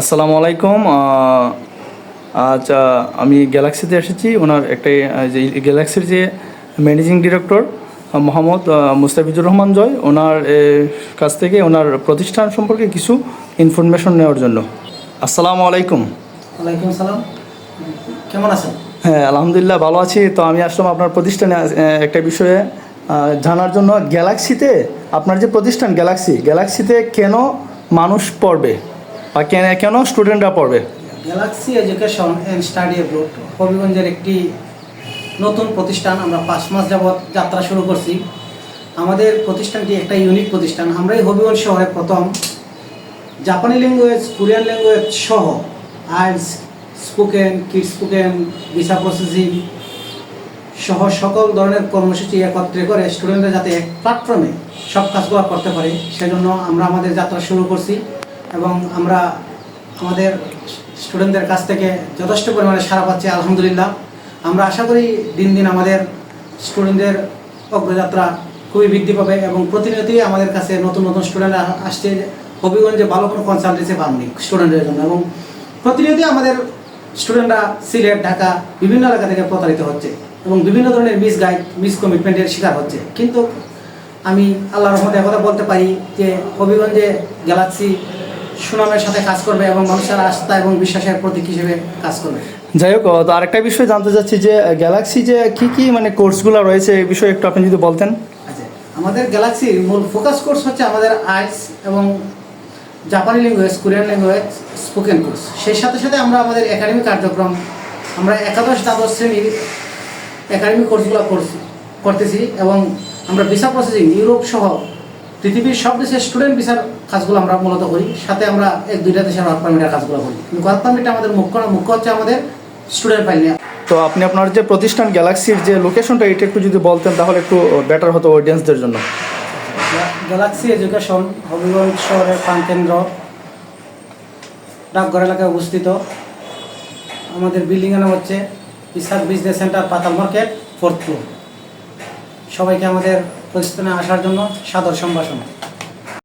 আসসালামু আলাইকুম। আজ আমি গ্যালাক্সিতে এসেছি। ওনার একটা যে গ্যালাক্সির যে managing director Mohammad Mustafizur Rahman জয়, ওনার কাছ থেকে ওনার প্রতিষ্ঠান সম্পর্কে কিছু ইনফরমেশন নেওয়ার জন্য। আসসালামু আলাইকুম। ওয়ালাইকুম সালাম। কেমন আছেন? হ্যাঁ, আলহামদুলিল্লাহ ভালো আছি। তো আমি আসলাম আপনার প্রতিষ্ঠানে একটা বিষয়ে জানার জন্য। গ্যালাক্সিতে আপনার যে প্রতিষ্ঠান গ্যালাক্সিতে কেন মানুষ পড়বে বা কেন স্টুডেন্টরা পড়বে? Galaxy education and study abroad হবিগঞ্জের একটি নতুন প্রতিষ্ঠান। আমরা 5 মাস যাবৎ যাত্রা শুরু করছি। আমাদের প্রতিষ্ঠানটি একটা ইউনিক প্রতিষ্ঠান। আমরাই হবিগঞ্জ শহরে প্রথম জাপানি ল্যাঙ্গুয়েজ, কোরিয়ান ল্যাঙ্গুয়েজ সহ IELTS, spoken, kids spoken, visa processing সহ সকল ধরনের কর্মসূচি একত্রে করে স্টুডেন্টরা যাতে এক প্ল্যাটফর্মে সব কাজগুলো করতে পারে, সেজন্য আমরা আমাদের যাত্রা শুরু করছি। এবং আমরা আমাদের স্টুডেন্টদের কাছ থেকে যথেষ্ট পরিমাণে সাড়া পাচ্ছি, আলহামদুলিল্লাহ। আমরা আশা করি দিন দিন আমাদের স্টুডেন্টদের অগ্রযাত্রা খুবই বৃদ্ধি পাবে এবং প্রতিনিয়তই আমাদের কাছে নতুন নতুন স্টুডেন্ট আসছে। হবিগঞ্জে ভালো কোনো কনসালটেন্সি পাননি স্টুডেন্টের জন্য, এবং প্রতিনিয়তই আমাদের স্টুডেন্টরা সিলেট, ঢাকা বিভিন্ন এলাকা থেকে প্রতারিত হচ্ছে এবং বিভিন্ন ধরনের মিসকমিটমেন্টের শিকার হচ্ছে। কিন্তু আমি আল্লাহর রহমতে কথা বলতে পারি যে হবিগঞ্জে গ্যালাক্সি সুনামের সাথে কাজ করবে এবং মানুষের আস্থা এবং বিশ্বাসের প্রতীক হিসেবে কাজ করবে। যাই হোক, তো আরেকটা বিষয় জানতে চাচ্ছি যে গ্যালাক্সি যে কী মানে কোর্সগুলো রয়েছে, এই বিষয়ে একটু আপনি যদি বলতেন। আচ্ছা, আমাদের গ্যালাক্সির মূল ফোকাস কোর্স হচ্ছে আমাদের আইএলটিএস এবং জাপানি language, Korean language, spoken course. সেই সাথে সাথে আমরা আমাদের একাডেমিক কার্যক্রম, আমরা একাদশ দ্বাদশ শ্রেণীর একাডেমিক কোর্সগুলো করতেছি এবং আমরা ভিসা প্রসেসিং ইউরোপ সহ পৃথিবীর সব দেশের স্টুডেন্ট ভিসার কাজগুলো আমরা মূলত করি। সাথে আমরা 1-2টা দেশের ওয়ার্ক পারমিটের কাজগুলো করি। কিন্তু ওয়ার্ক পারমিটটা আমাদের মুখ্য হচ্ছে আমাদের স্টুডেন্ট ফাইল নিয়ে। তো আপনি আপনার যে প্রতিষ্ঠান গ্যালাক্সির যে লোকেশনটা, এটা একটু যদি বলতেন তাহলে একটু বেটার হতো অডিয়েন্সদের জন্য। গ্যালাক্সি এডুকেশন হবিগঞ্জ শহরের প্রাণকেন্দ্র ডাকঘর এলাকায় অবস্থিত। আমাদের বিল্ডিংয়ের নাম হচ্ছে ইসাক বিজনেস সেন্টার, পাতাল মার্কেট, 4th ফ্লোর। সবাইকে আমাদের প্রতিষ্ঠানে আসার জন্য সাদর সম্ভাষণ।